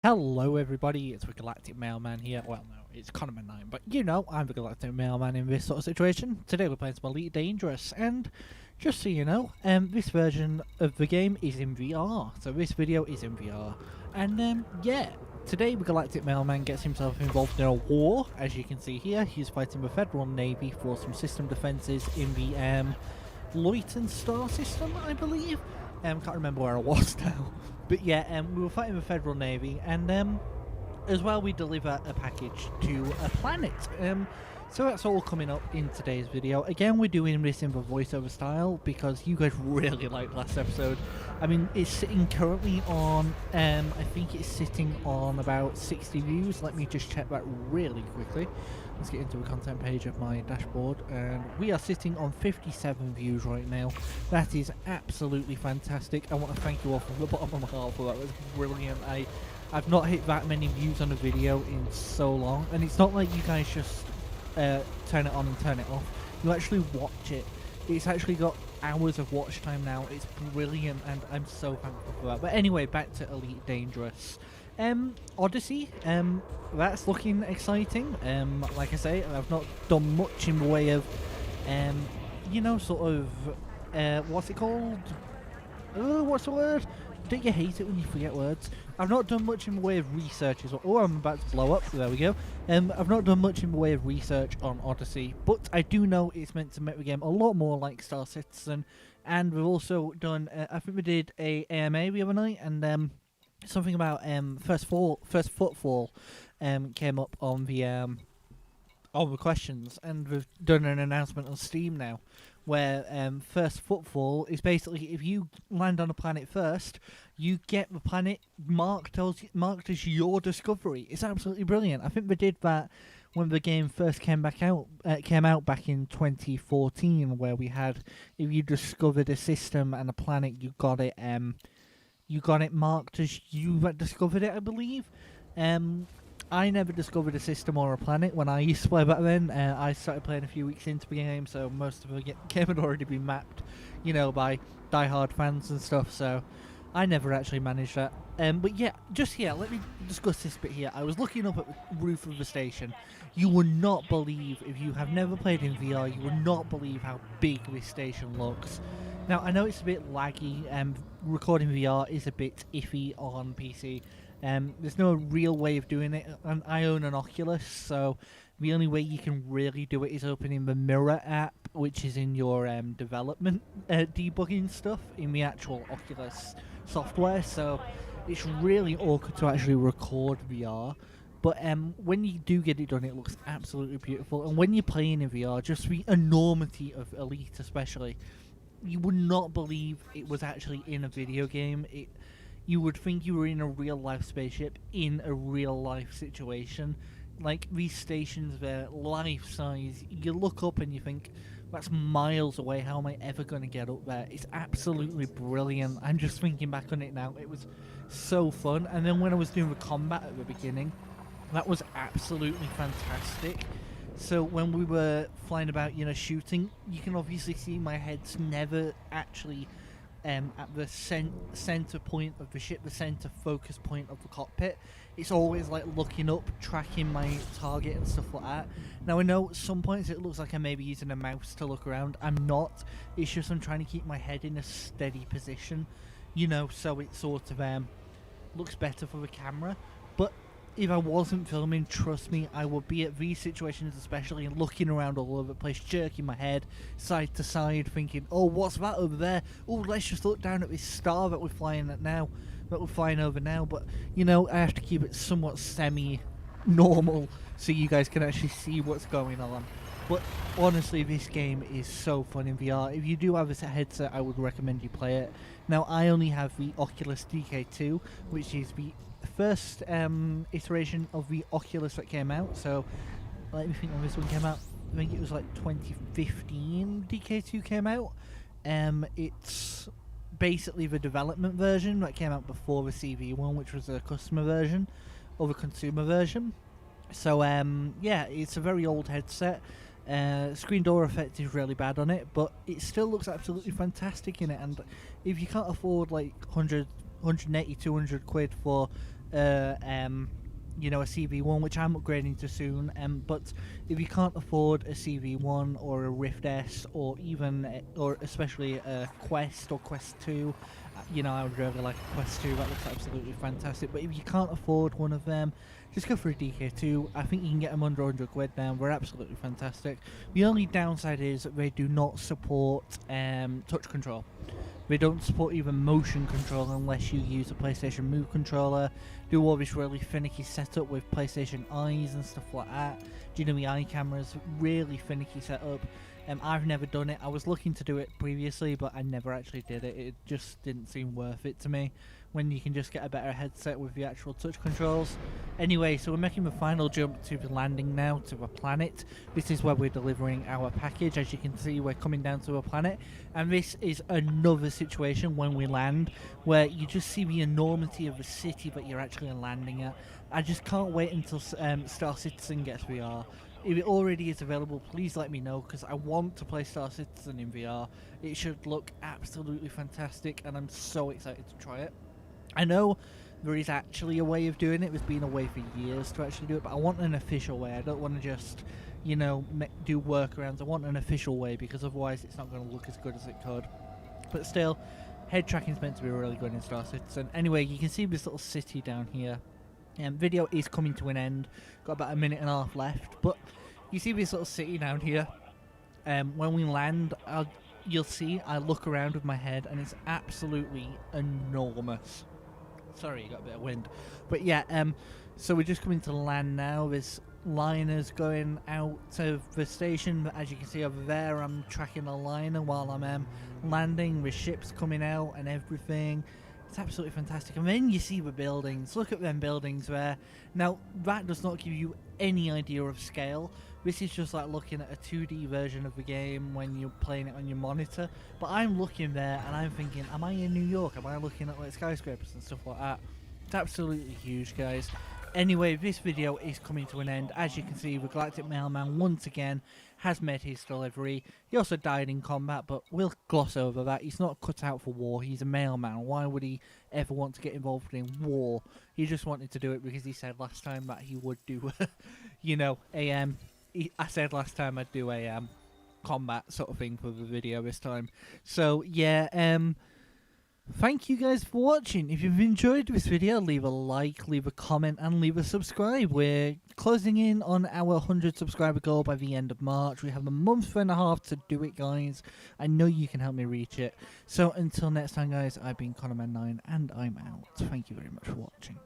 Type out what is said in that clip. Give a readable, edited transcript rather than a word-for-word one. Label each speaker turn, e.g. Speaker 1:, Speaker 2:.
Speaker 1: Hello everybody, it's the Galactic Mail Man here. Well, no, it's kind of my name, but you know, I'm the Galactic Mail Man in this sort of situation. Today we're playing some Elite Dangerous, and just so you know, this version of the game is in VR. So this video is in VR. And yeah, today the Galactic Mailman gets himself involved in a war. As you can see here, he's fighting the Federal Navy for some system defences in the Loyton Star system, I believe. Can't remember where I was now. But yeah, we were fighting the Federal Navy, and as well we deliver a package to a planet. So that's all coming up in today's video. Again, we're doing this in the voiceover style because you guys really liked last episode. I mean, it's sitting currently on, I think it's sitting on about 60 views. Let me just check that really quickly. Let's get into the content page of my dashboard, and we are sitting on 57 views right now. That is absolutely fantastic. I want to thank you all from the bottom of my heart for that. It was brilliant. I've not hit that many views on a video in so long, and it's not like you guys just turn it on and turn it off. You actually watch it. It's actually got hours of watch time now. It's brilliant, and I'm so thankful for that. But anyway, back to Elite Dangerous. Odyssey, that's looking exciting. Like I say, I've not done much in the way of, you know, sort of, what's it called? Oh, what's the word? Don't you hate it when you forget words? I've not done much in the way of research as well. Oh, I'm about to blow up. There we go. I've not done much in the way of research on Odyssey, but I do know it's meant to make the game a lot more like Star Citizen. And we've also done, I think we did a AMA the other night, and something about first footfall came up on the questions, and we've done an announcement on Steam now, where first footfall is basically if you land on a planet first, you get the planet marked as your discovery. It's absolutely brilliant. I think they did that when the game first came out back in 2014, where we had, if you discovered a system and a planet, you got it marked as you discovered it, I believe. I never discovered a system or a planet when I used to play back then. I started playing a few weeks into the game, so most of the game had already been mapped, you know, by die-hard fans and stuff, so I never actually managed that. But yeah, just here, let me discuss this bit here. I was looking up at the roof of the station. You would not believe, if you have never played in VR, you would not believe how big this station looks. Now, I know it's a bit laggy, recording VR is a bit iffy on PC. There's no real way of doing it, and I own an Oculus, so the only way you can really do it is opening the Mirror app, which is in your development debugging stuff in the actual Oculus software, so it's really awkward to actually record VR. But when you do get it done, it looks absolutely beautiful, and when you're playing in VR, just the enormity of Elite especially, you would not believe it was actually in a video game. You would think you were in a real-life spaceship in a real-life situation. Like, these stations, they're life-size. You look up and you think, that's miles away, how am I ever going to get up there? It's absolutely brilliant. I'm just thinking back on it now. It was so fun. And then when I was doing the combat at the beginning, that was absolutely fantastic. So when we were flying about, you know, shooting, you can obviously see my head's never actually at the center point of the ship, the center focus point of the cockpit. It's always like looking up, tracking my target and stuff like that. Now I know at some points it looks like I may be using a mouse to look around. I'm not. It's just I'm trying to keep my head in a steady position, you know, so it sort of looks better for the camera. But if I wasn't filming, trust me, I would be at these situations especially looking around all over the place, jerking my head side to side, thinking, oh, what's that over there? Oh, let's just look down at this star that we're flying over now. But, you know, I have to keep it somewhat semi-normal so you guys can actually see what's going on. But honestly, this game is so fun in VR. If you do have a headset, I would recommend you play it. Now, I only have the Oculus DK2, which is the first iteration of the Oculus that came out. So let me think when this one came out. I think it was like 2015 DK2 came out. It's basically the development version that came out before the CV one, which was a customer version or the consumer version. So yeah, it's a very old headset. Screen door effect is really bad on it, but it still looks absolutely fantastic in it. And if you can't afford like 180, 200 quid for you know, a CV1, which I'm upgrading to soon. But if you can't afford a CV1 or a Rift S, or even, or especially a Quest or Quest 2, you know, I would really like a Quest 2. That looks absolutely fantastic. But if you can't afford one of them, just go for a DK2. I think you can get them under 100 quid now. They're absolutely fantastic. The only downside is that they do not support touch control. They don't support even motion control unless you use a PlayStation Move controller. Do all this really finicky setup with PlayStation Eyes and stuff like that. Do you know the eye cameras? Really finicky setup. I've never done it. I was looking to do it previously, but I never actually did it. It just didn't seem worth it to me when you can just get a better headset with the actual touch controls. Anyway, so we're making the final jump to the landing now, to the planet. This is where we're delivering our package. As you can see, we're coming down to a planet, and this is another situation when we land where you just see the enormity of the city that you're actually landing at. I just can't wait until Star Citizen gets VR. If it already is available, please let me know, because I want to play Star Citizen in VR. It should look absolutely fantastic, and I'm so excited to try it. I know there is actually a way of doing it. There's been a way for years to actually do it, but I want an official way. I don't want to just, you know, do workarounds. I want an official way, because otherwise it's not going to look as good as it could. But still, head tracking is meant to be really good in Star Citizen. Anyway, you can see this little city down here. Video is coming to an end. Got about a minute and a half left, but you see this little city down here. When we land, you'll see I look around with my head, and it's absolutely enormous. Sorry, you got a bit of wind, but yeah. So we're just coming to land now. There's liners going out of the station, but as you can see over there, I'm tracking a liner while I'm landing. The ship's coming out and everything. It's absolutely fantastic. And then you see the buildings. Look at them buildings there. Now, that does not give you any idea of scale. This is just like looking at a 2D version of the game when you're playing it on your monitor. But I'm looking there and I'm thinking, am I in New York? Am I looking at like skyscrapers and stuff like that? It's absolutely huge, guys. Anyway, this video is coming to an end. As you can see, the Galactic Mail Man once again has made his delivery. He also died in combat, but we'll gloss over that. He's not cut out for war. He's a mailman. Why would he ever want to get involved in war? He just wanted to do it because he said last time that he would do, you know, I said last time I'd do a combat sort of thing for the video this time. So yeah, thank you guys for watching. If you've enjoyed this video, leave a like, leave a comment, and leave a subscribe. We're closing in on our 100 subscriber goal by the end of March. We have a month and a half to do it, guys. I know you can help me reach it. So until next time, guys, I've been ConnorMan9, and I'm out. Thank you very much for watching.